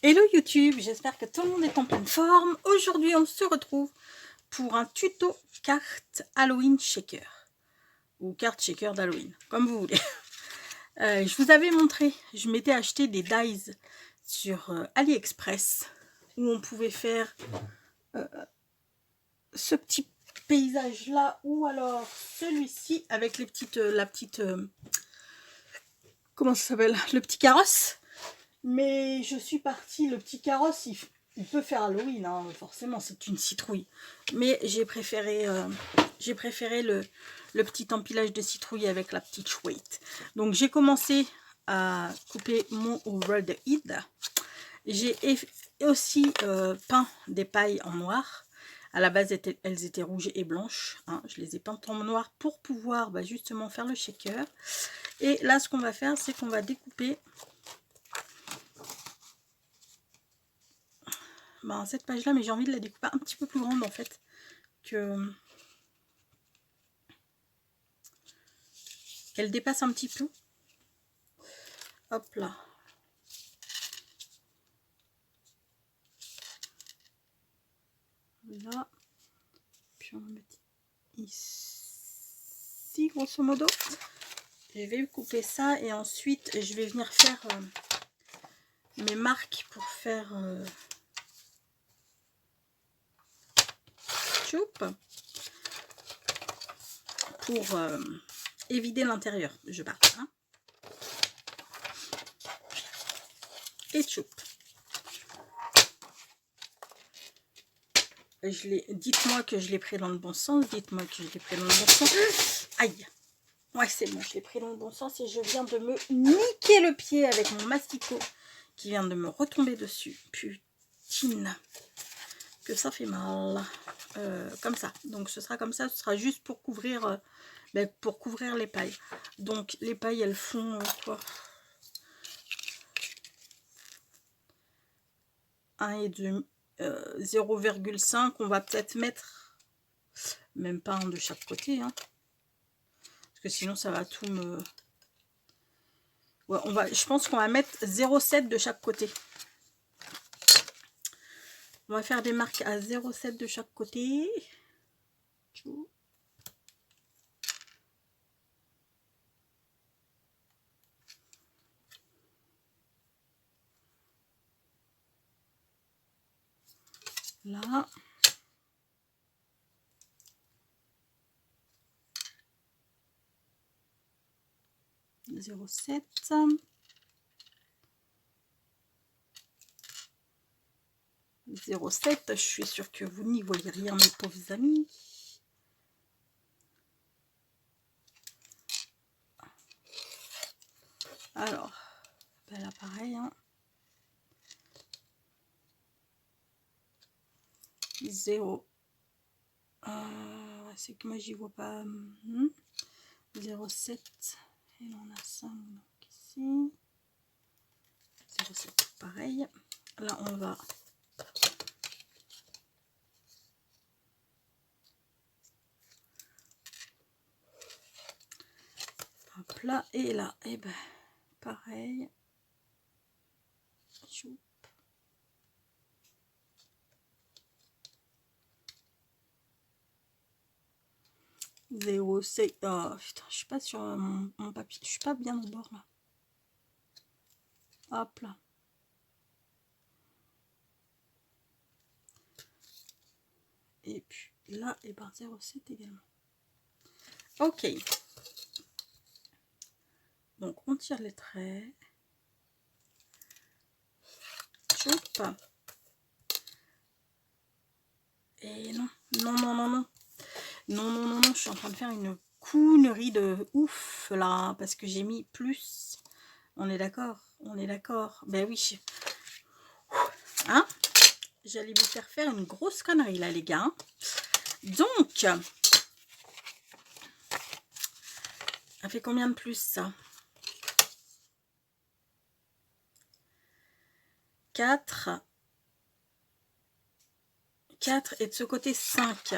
Hello YouTube, j'espère que tout le monde est en pleine forme. Aujourd'hui, on se retrouve pour un tuto carte Halloween shaker ou carte shaker d'Halloween, comme vous voulez. Je vous avais montré, je m'étais acheté des dies sur AliExpress où on pouvait faire ce petit paysage là ou alors celui-ci avec les petites, comment ça s'appelle, le petit carrosse. Mais je suis partie, le petit carrosse, il peut faire Halloween, hein, forcément, c'est une citrouille. Mais j'ai préféré le petit empilage de citrouille avec la petite chouette. Donc j'ai commencé à couper mon over the head. J'ai aussi peint des pailles en noir. À la base, elles étaient rouges et blanches. Hein. Je les ai peintes en noir pour pouvoir justement faire le shaker. Et là, ce qu'on va faire, c'est qu'on va découper cette page là, mais j'ai envie de la découper un petit peu plus grande en fait, qu'elle dépasse un petit peu. Hop là. Là. Puis on va mettre ici, grosso modo. Je vais couper ça et ensuite je vais venir faire mes marques pour faire choup, pour évider l'intérieur. Je pars. Hein. Et choup. Dites-moi que je l'ai pris dans le bon sens. Dites-moi que je l'ai pris dans le bon sens. Aïe. Ouais, c'est bon, je l'ai pris dans le bon sens et je viens de me niquer le pied avec mon masticot qui vient de me retomber dessus. Putain, que ça fait mal. Comme ça. Donc ce sera comme ça, ce sera juste pour couvrir, les pailles. Donc les pailles, elles font quoi, 1,5, 0,5. On va peut-être mettre même pas un de chaque côté, hein. Parce que sinon ça va tout me... Ouais, je pense qu'on va mettre 0,7 de chaque côté. On va faire des marques à 0,7 de chaque côté. Là. « 0,7 ». 0,7, je suis sûre que vous n'y voyez rien, mes pauvres amis. Alors, là pareil, hein. 0. C'est que moi j'y vois pas. 0,7. Et là on a 5 donc ici. 0,7, pareil. Là on va... Hop là, et là, et ben pareil. 0,7. Oh putain, je suis pas sur mon papier, je suis pas bien au bord là. Hop là. Et puis là, et ben 0,7 également. Ok. Donc on tire les traits. Choup. Et non, non, non, non, non. Non, non, non, non, je suis en train de faire une connerie de ouf là, parce que j'ai mis plus. On est d'accord? On est d'accord. Ben oui. Hein? J'allais vous faire une grosse connerie là, les gars. Donc, ça fait combien de plus ça? 4. 4 et de ce côté 5.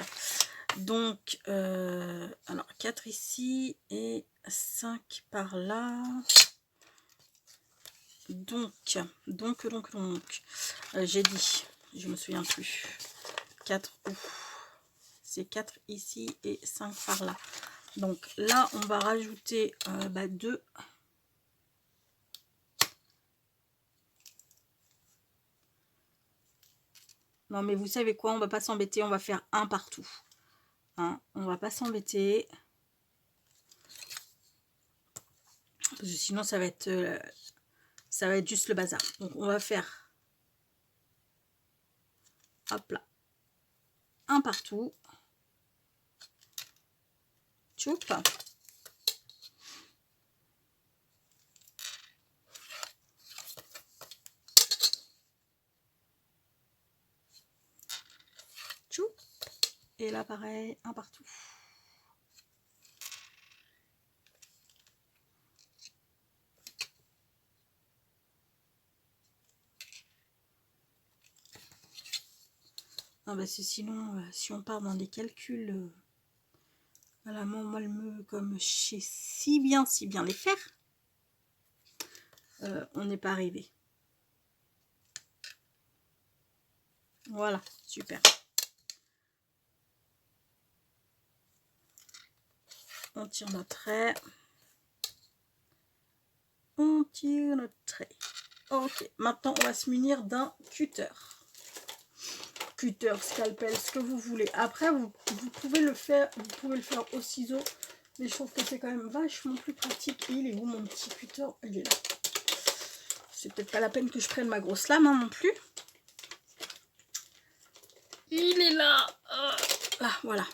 Donc, alors 4 ici et 5 par là. Donc, j'ai dit, je me souviens plus, 4 où c'est 4 ici et 5 par là. Donc là, on va rajouter 2. Non, mais vous savez quoi, on va pas s'embêter, on va faire un partout. Hein, on va pas s'embêter. Parce que sinon, ça va être juste le bazar. Donc, on va faire, hop là, un partout. Tchoup. Tchoup. Et là, pareil, un partout. Ah bah c'est sinon, si on part dans des calculs à la main molle comme je sais si bien les faire, on n'est pas arrivé. Voilà, super. On tire notre trait. On tire notre trait. Ok, maintenant on va se munir d'un cutter. Cutter, scalpel, ce que vous voulez. Après, vous pouvez le faire, au ciseau, mais je trouve que c'est quand même vachement plus pratique. Il est où mon petit cutter? Il est là. C'est peut-être pas la peine que je prenne ma grosse lame hein, non plus. Il est là. Là, voilà.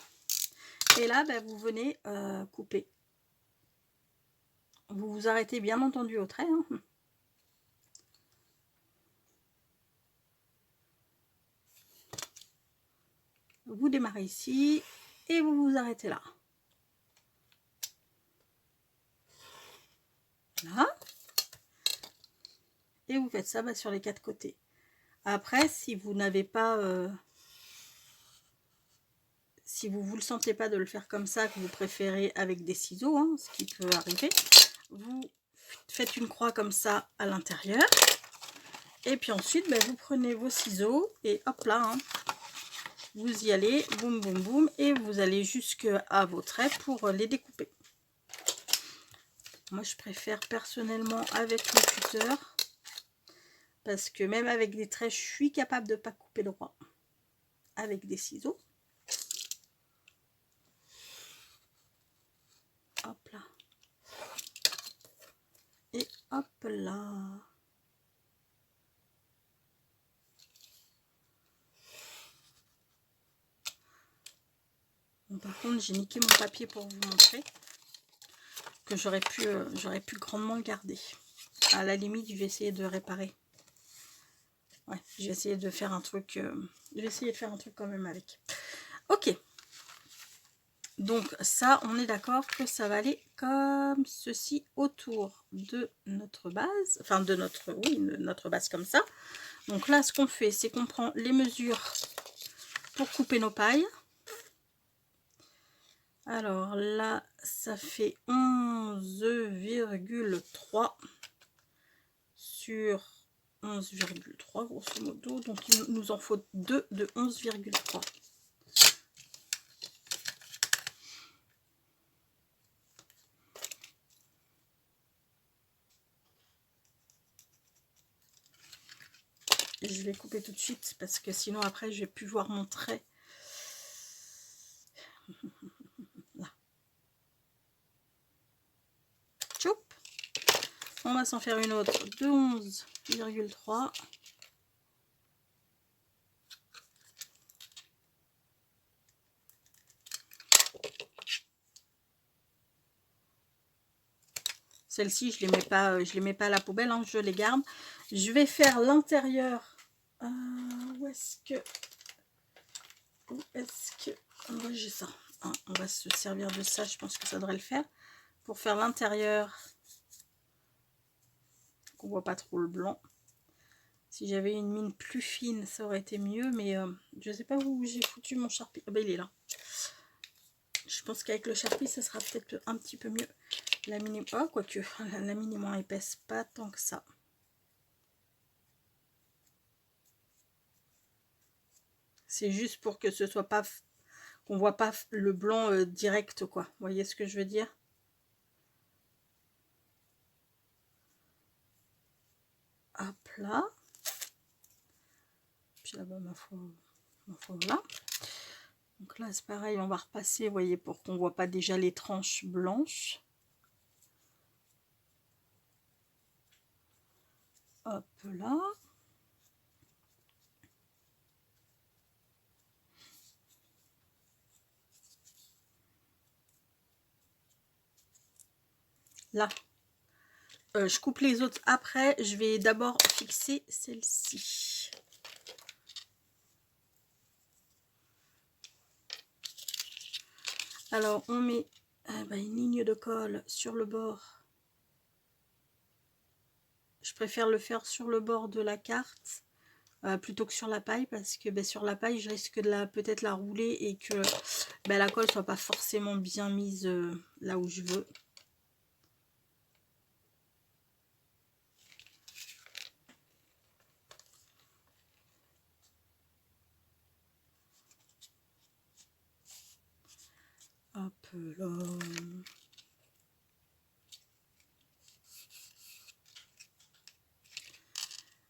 Et là, vous venez couper. Vous vous arrêtez bien entendu au trait. Hein. Vous démarrez ici et vous vous arrêtez là. Là. Et vous faites ça sur les 4 côtés. Après, si vous n'avez pas... si vous le sentez pas de le faire comme ça, que vous préférez avec des ciseaux, hein, ce qui peut arriver, vous faites une croix comme ça à l'intérieur. Et puis ensuite, vous prenez vos ciseaux et hop là, hein, vous y allez, boum, boum, boum, et vous allez jusqu'à vos traits pour les découper. Moi, je préfère personnellement avec le cutter, parce que même avec des traits, je suis capable de ne pas couper droit avec des ciseaux. Hop là. Et hop là. Bon, par contre, j'ai niqué mon papier pour vous montrer que j'aurais pu grandement le garder. À la limite, je vais essayer de réparer. Ouais, je vais essayer de faire un truc. Je vais essayer de faire un truc quand même avec. Ok. Donc ça, on est d'accord que ça va aller comme ceci autour de notre base. Enfin, de notre base comme ça. Donc là, ce qu'on fait, c'est qu'on prend les mesures pour couper nos pailles. Alors là, ça fait 11,3 sur 11,3 grosso modo. Donc il nous en faut 2 de 11,3. Je vais couper tout de suite parce que sinon après je vais plus voir mon trait. Là. Tchoup. On va s'en faire une autre de 11,3. Celle-ci, je les mets pas à la poubelle, hein, je les garde. Je vais faire l'intérieur. Où est-ce que j'ai ça? On va se servir de ça, je pense que ça devrait le faire. Pour faire l'intérieur, qu'on voit pas trop le blanc. Si j'avais une mine plus fine, ça aurait été mieux, mais je sais pas où j'ai foutu mon Sharpie. Ah ben il est là. Je pense qu'avec le Sharpie, ça sera peut-être un petit peu mieux. La mine, oh, quoique, la mine est moins épaisse, pas tant que ça. C'est juste pour que ce soit pas... qu'on voit pas le blanc direct, quoi. Vous voyez ce que je veux dire? Hop là. Puis là-bas, ma foi, voilà. Donc là, c'est pareil, on va repasser, vous voyez, pour qu'on voit pas déjà les tranches blanches. Hop là. Là. Je coupe les autres après. Je vais d'abord fixer celle-ci. Alors, on met une ligne de colle sur le bord. Je préfère le faire sur le bord de la carte plutôt que sur la paille parce que sur la paille, je risque de peut-être la rouler et que la colle soit pas forcément bien mise là où je veux. Hop là.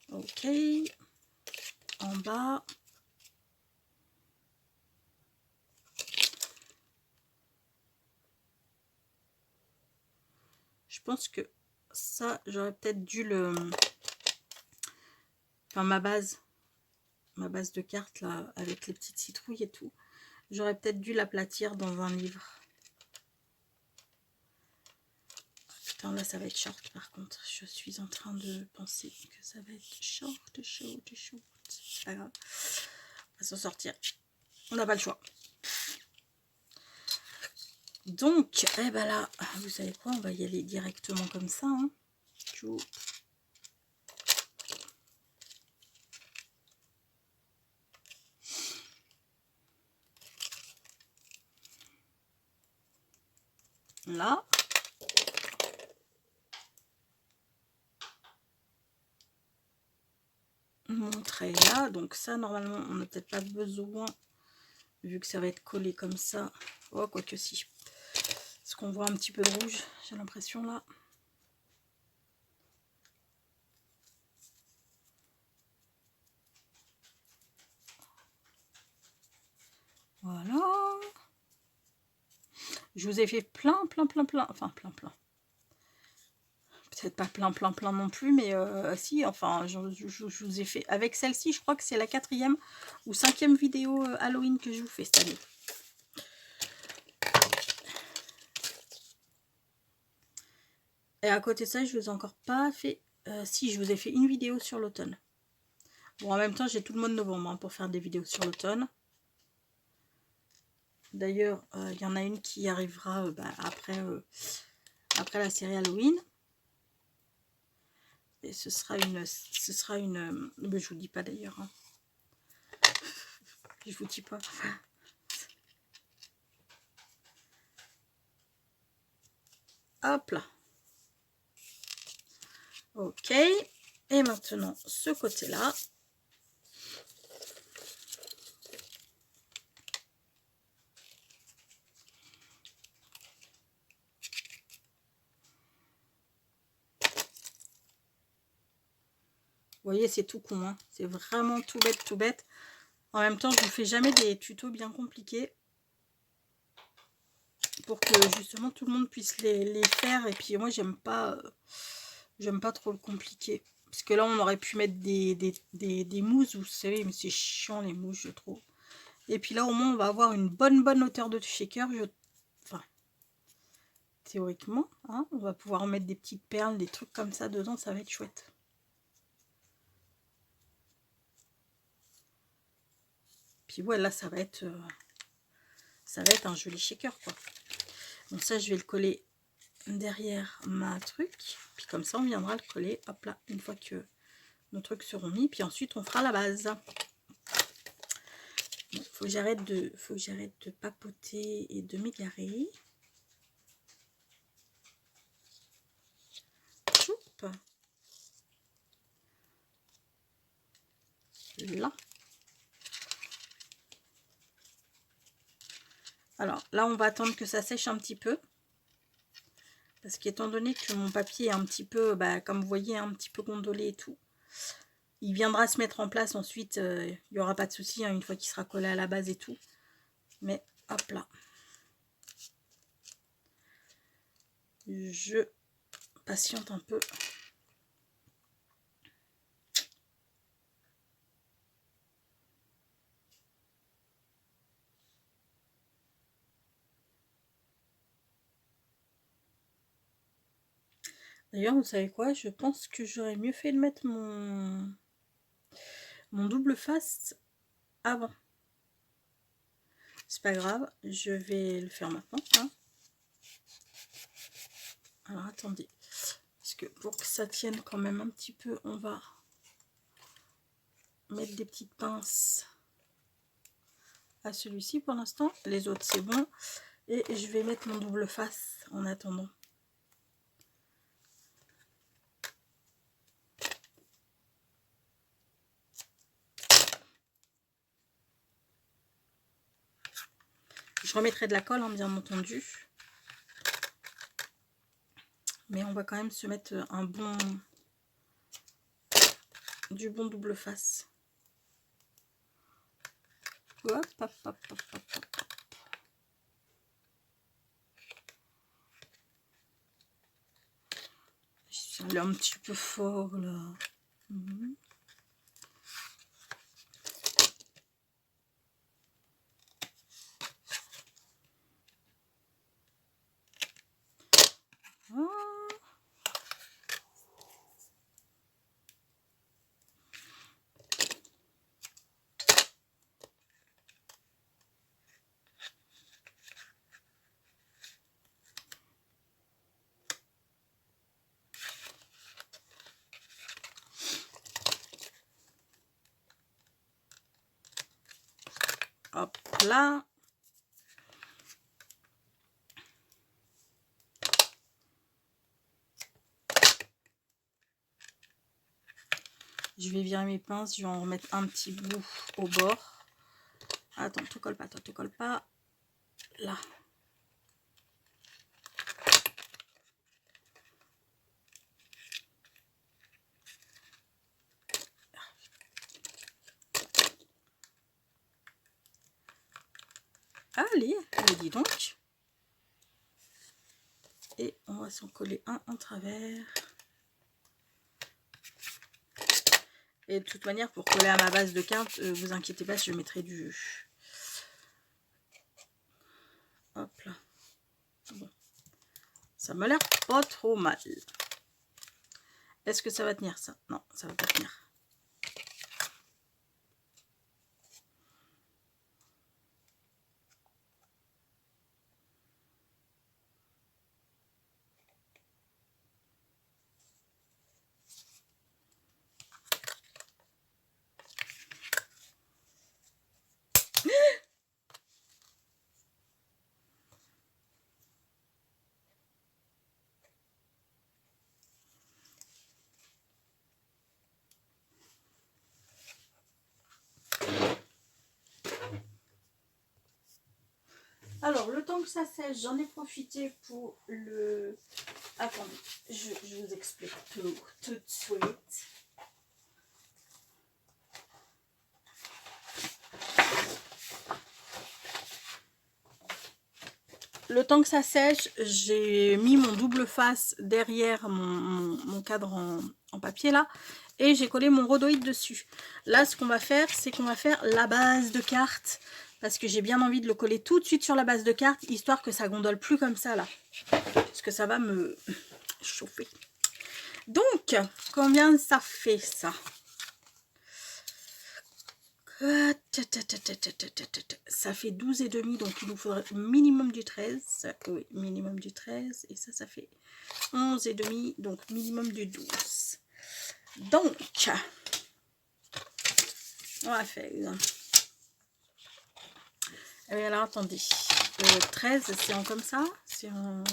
Ok. En bas. Je pense que ça, j'aurais peut-être dû le... Enfin, ma base de carte, là, avec les petites citrouilles et tout. J'aurais peut-être dû l'aplatir dans un livre. Putain, là, ça va être short, par contre. Je suis en train de penser que ça va être short. C'est pas grave. On va s'en sortir. On n'a pas le choix. Donc, là, vous savez quoi, on va y aller directement comme ça. Hein. Là. Montrer là. Donc ça, normalement, on n'a peut-être pas besoin, vu que ça va être collé comme ça. Oh, quoique si. Est-ce qu'on voit un petit peu de rouge, j'ai l'impression là. Voilà. Je vous ai fait plein. Enfin, plein. Peut-être pas plein non plus, mais si, enfin, je vous ai fait... Avec celle-ci, je crois que c'est la 4e ou 5e vidéo Halloween que je vous fais cette année. Et à côté de ça, je vous ai encore pas fait... si, je vous ai fait une vidéo sur l'automne. Bon, en même temps, j'ai tout le mois de novembre hein, pour faire des vidéos sur l'automne. D'ailleurs, il y en a une qui arrivera après la série Halloween. Et ce sera une je vous dis pas d'ailleurs. Hein. Je vous dis pas. Hop là. Ok. Et maintenant, ce côté-là. Vous voyez, c'est tout con. Hein. C'est vraiment tout bête. En même temps, je ne vous fais jamais des tutos bien compliqués. Pour que justement tout le monde puisse les faire. Et puis moi, j'aime pas trop le compliqué. Parce que là, on aurait pu mettre des mousses, vous savez, mais c'est chiant les mousses, je trouve. Et puis là, au moins, on va avoir une bonne hauteur de shaker. Enfin, théoriquement, hein, on va pouvoir mettre des petites perles, des trucs comme ça dedans, ça va être chouette. Puis ouais, là, ça va être un joli shaker, quoi. Donc ça, je vais le coller derrière ma truc. Puis comme ça, on viendra le coller, hop là, une fois que nos trucs seront mis. Puis ensuite, on fera la base. Bon, faut que j'arrête de papoter et de m'égarer. Là. Alors là, on va attendre que ça sèche un petit peu. Parce qu'étant donné que mon papier est un petit peu, comme vous voyez, un petit peu gondolé et tout, il viendra se mettre en place ensuite. Il n'y aura pas de souci, hein, une fois qu'il sera collé à la base et tout. Mais hop là. Je patiente un peu. D'ailleurs, vous savez quoi? Je pense que j'aurais mieux fait de mettre mon double face avant. C'est pas grave, je vais le faire maintenant. Hein. Alors attendez, parce que pour que ça tienne quand même un petit peu, on va mettre des petites pinces à celui-ci pour l'instant. Les autres c'est bon. Et je vais mettre mon double face en attendant. Je remettrai de la colle, hein, bien entendu. Mais on va quand même se mettre du bon double face. Hop, hop, hop, hop, hop, hop. Ça a l'air un petit peu fort là. Hop là. Je vais virer mes pinces, je vais en remettre un petit bout au bord. Attends, te colle pas, toi, te colle pas. Là. Allez, dis donc. Et on va s'en coller un en travers. Et de toute manière, pour coller à ma base de carte, vous inquiétez pas, je mettrai du... Hop là. Bon. Ça m'a l'air pas trop mal. Est-ce que ça va tenir ça? Non, ça va pas tenir. Alors, le temps que ça sèche, j'en ai profité pour le... Attendez, je vous explique tout de suite. Le temps que ça sèche, j'ai mis mon double face derrière mon cadre en papier là. Et j'ai collé mon rhodoïde dessus. Là, ce qu'on va faire, c'est qu'on va faire la base de carte. Parce que j'ai bien envie de le coller tout de suite sur la base de carte. Histoire que ça gondole plus comme ça là. Parce que ça va me chauffer. Donc, combien ça fait ça? Ça fait 12,5, donc il nous faudrait minimum du 13. Oui, minimum du 13. Et ça fait 11,5, donc minimum du 12. Donc, on va faire... Et alors, attendez. 13, c'est en comme ça? C'est en...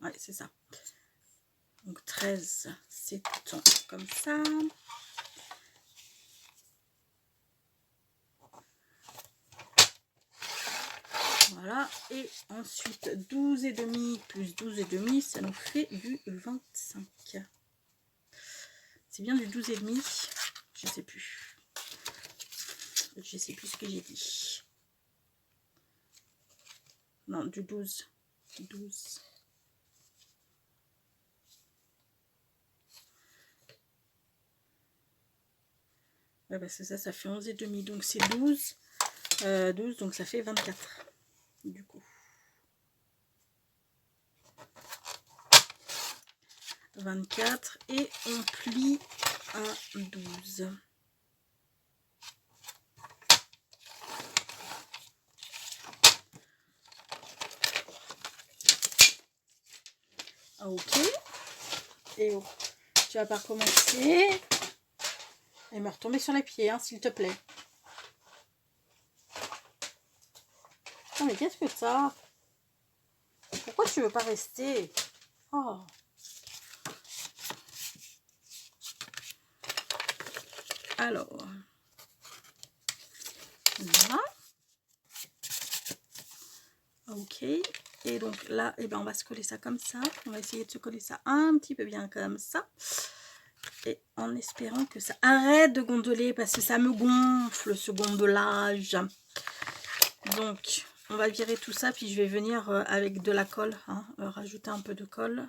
Ouais, c'est ça. Donc 13, c'est comme ça. Voilà, et ensuite 12,5 plus 12,5, ça nous fait du 25. C'est bien du 12,5, je sais plus. Je sais plus ce que j'ai dit. Non, du 12. 12. Ouais, parce que ça fait 11,5, donc c'est 12. 12, donc ça fait 24, du coup. 24, et on plie à 12. Ok. Et oh, tu vas pas recommencer et me retomber sur les pieds, hein, s'il te plaît. Non mais qu'est-ce que ça? Pourquoi tu veux pas rester? Oh. Alors, voilà. Ok. Et donc là, eh ben, on va se coller ça comme ça. On va essayer de se coller ça un petit peu bien comme ça. Et en espérant que ça arrête de gondoler parce que ça me gonfle ce gondolage. Donc, on va virer tout ça. Puis je vais venir avec de la colle. Hein, rajouter un peu de colle.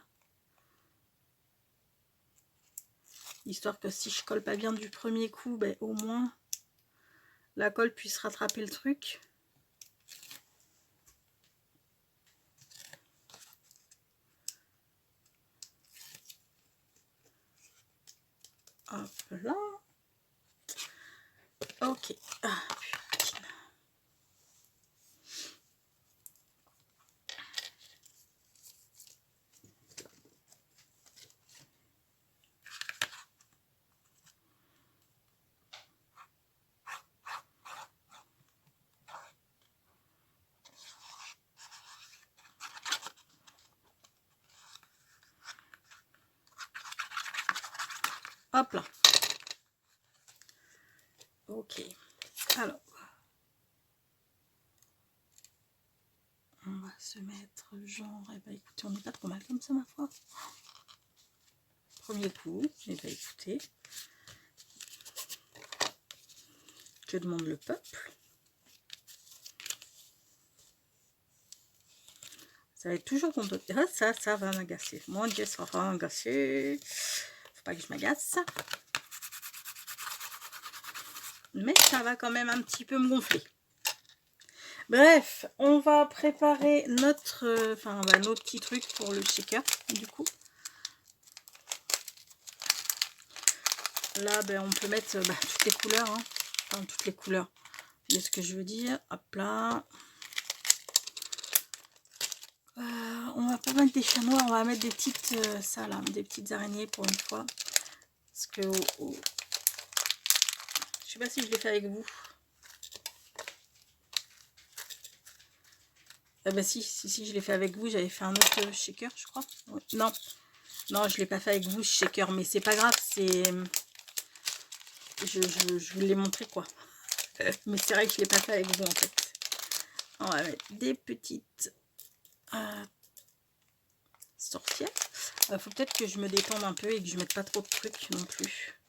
Histoire que si je colle pas bien du premier coup, ben, au moins la colle puisse rattraper le truc. Hop là. Ok. Ah, putain. Hop là. Ok. Alors. On va se mettre genre, eh ben écoutez, on n'est pas trop mal comme ça ma foi. Premier coup, eh ben écoutez. Que demande le peuple? Ça va être toujours gondolé. Ah, ça va m'agacer. Mon Dieu, ça va m'agacer. Faut pas que je m'agace. Mais ça va quand même un petit peu me gonfler. Bref, on va préparer notre, nos petits trucs pour le shaker, du coup. Là, ben, on peut mettre toutes les couleurs, hein. Enfin, toutes les couleurs. C'est ce que je veux dire. Hop là. On va pas mettre des chats noirs, on va mettre des petites, des petites araignées pour une fois. Parce que, je sais pas si je l'ai fait avec vous. Ah bah si, je l'ai fait avec vous. J'avais fait un autre shaker, je crois. Non, non, je l'ai pas fait avec vous, ce shaker, mais c'est pas grave. C'est, je vous l'ai montré quoi. Mais c'est vrai que je l'ai pas fait avec vous en fait. On va mettre des petites sorcières. Faut peut-être que je me détende un peu et que je mette pas trop de trucs non plus.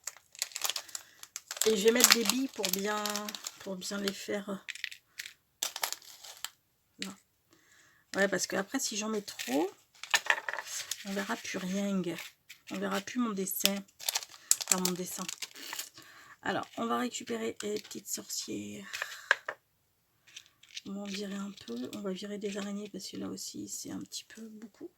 Et je vais mettre des billes pour bien les faire. Là. Ouais, parce que après si j'en mets trop, on verra plus rien. On verra plus mon dessin. Enfin mon dessin. Alors, on va récupérer les petites sorcières. On va en virer un peu. On va virer des araignées parce que là aussi c'est un petit peu beaucoup.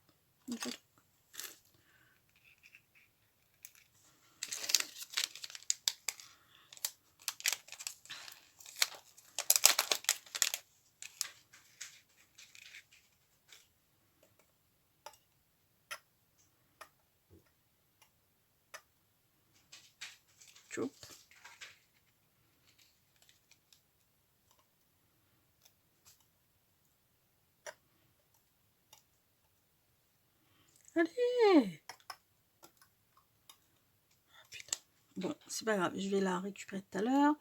Choup. Allez! Putain. Bon, c'est pas grave, je vais la récupérer tout à l'heure.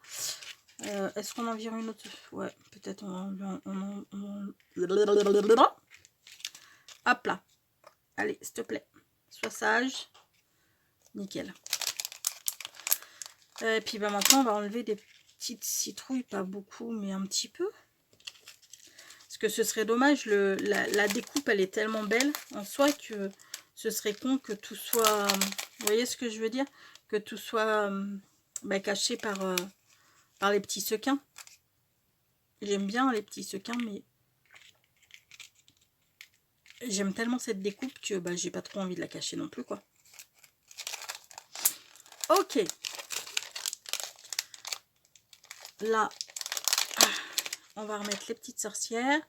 Est-ce qu'on en vire une autre? Ouais, peut-être Hop là. Allez, s'il te plaît. Sois sage. Nickel. Et puis bah, maintenant, on va enlever des petites citrouilles. Pas beaucoup, mais un petit peu. Parce que ce serait dommage. La découpe, elle est tellement belle en soi que ce serait con que tout soit... Vous voyez ce que je veux dire? Que tout soit bah, caché par les petits sequins. J'aime bien les petits sequins, mais j'aime tellement cette découpe que bah, j'ai pas trop envie de la cacher non plus, quoi. Ok. Là, on va remettre les petites sorcières.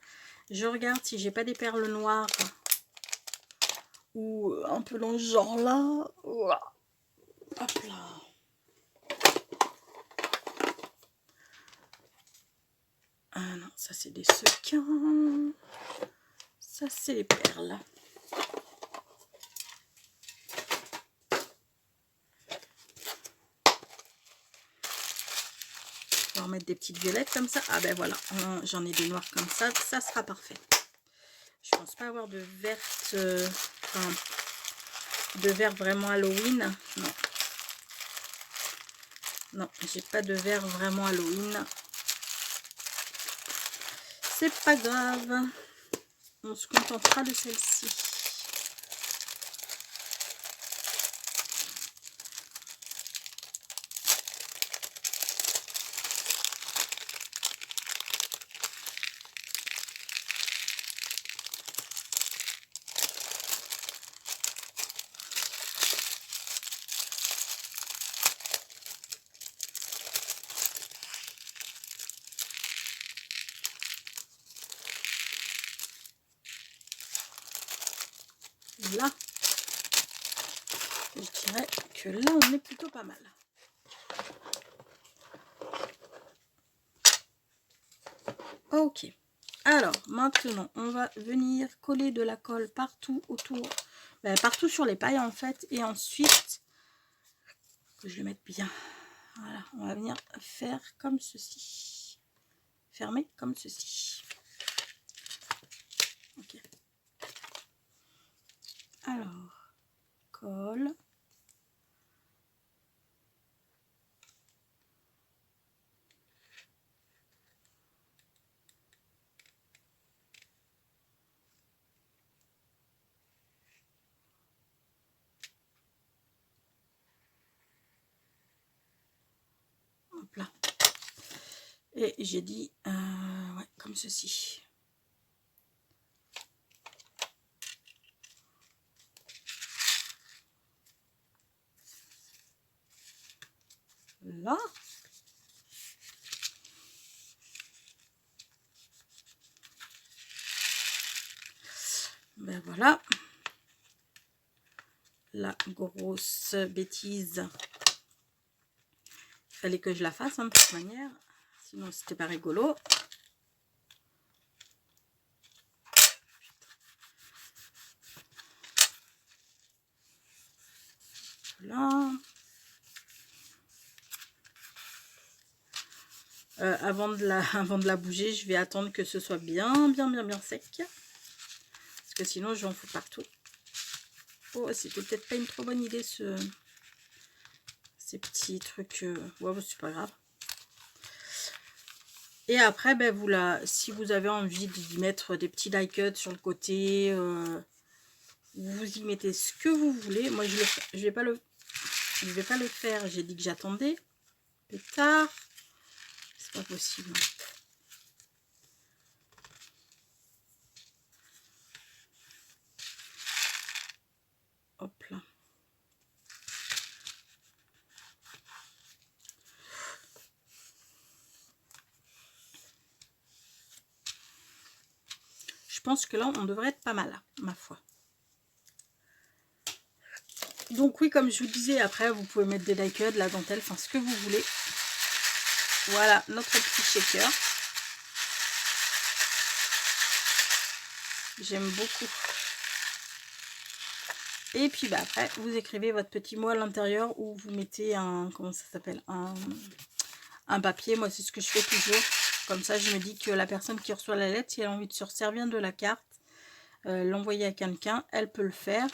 Je regarde si j'ai pas des perles noires ou un peu dans ce genre là. Hop là. Ah non, ça c'est des sequins. Ça c'est les perles. On va remettre des petites violettes comme ça. Ah ben voilà, j'en ai des noirs comme ça. Ça sera parfait. Je pense pas avoir de verte, de vert vraiment Halloween. Non. Non, j'ai pas de vert vraiment Halloween. C'est pas grave. On se contentera de celle-ci. Là, je dirais que là, on est plutôt pas mal. Ok. Alors, maintenant, on va venir coller de la colle partout autour, partout sur les pailles, en fait. Et ensuite, que je le mette bien. Voilà, on va venir faire comme ceci. Fermer comme ceci. Ok. Alors, colle. Hop là. Et j'ai dit, ouais, comme ceci. Là. Ben voilà. La grosse bêtise. Il fallait que je la fasse, hein, de toute manière. Sinon, c'était pas rigolo. Là. Avant de la bouger, je vais attendre que ce soit bien sec. Parce que sinon, j'en fous partout. Oh, c'était peut-être pas une trop bonne idée, ces petits trucs. Ouais, c'est pas grave. Et après, ben, si vous avez envie d'y mettre des petits die cuts sur le côté, vous y mettez ce que vous voulez. Moi, je vais pas le faire. J'ai dit que j'attendais. Plus tard. C'est pas possible. Hop là. Je pense que là, on devrait être pas mal, ma foi. Donc oui, comme je vous disais, après, vous pouvez mettre des die cuts, de la dentelle, enfin ce que vous voulez. Voilà, notre petit shaker. J'aime beaucoup. Et puis bah, après, vous écrivez votre petit mot à l'intérieur où vous mettez un, comment ça s'appelle, un papier. Moi, c'est ce que je fais toujours. Comme ça, je me dis que la personne qui reçoit la lettre, si elle a envie de se servir de la carte, l'envoyer à quelqu'un, elle peut le faire.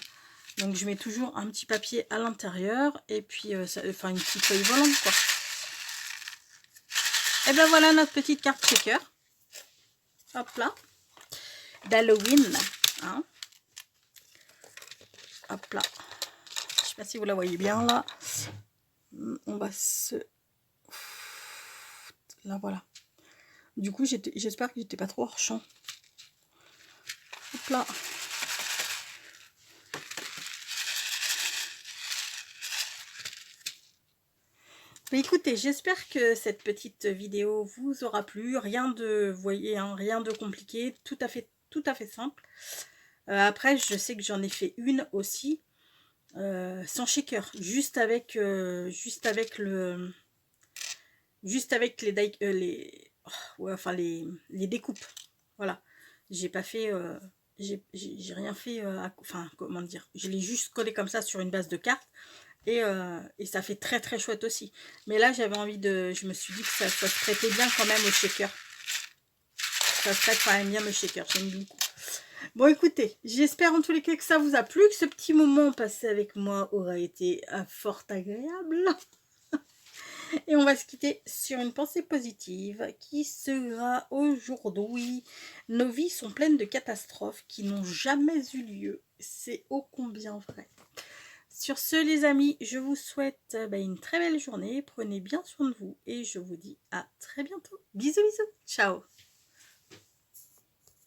Donc, je mets toujours un petit papier à l'intérieur. Et puis, enfin, une petite feuille volante, quoi. Et ben voilà notre petite carte shaker. Hop là. D'Halloween. Hein. Hop là. Je sais pas si vous la voyez bien là. On va se... Là voilà. Du coup j'espère que j'étais pas trop hors champ. Hop là. Mais écoutez, j'espère que cette petite vidéo vous aura plu. Rien de, vous voyez, hein, rien de compliqué. Tout à fait simple. Après, je sais que j'en ai fait une aussi. Sans shaker, juste avec les ouais, enfin les découpes. Voilà, j'ai pas fait j'ai rien fait enfin comment dire, je l'ai juste collé comme ça sur une base de cartes et ça fait très chouette aussi. Mais là j'avais envie de, je me suis dit que ça se prêtait bien quand même au shaker. Ça se prête quand même bien au shaker, j'aime beaucoup. Bon écoutez, j'espère en tous les cas que ça vous a plu, que ce petit moment passé avec moi aura été fort agréable. Et on va se quitter sur une pensée positive qui sera aujourd'hui: nos vies sont pleines de catastrophes qui n'ont jamais eu lieu. C'est ô combien vrai. Sur ce les amis, je vous souhaite une très belle journée. Prenez bien soin de vous et je vous dis à très bientôt. Bisous bisous. Ciao.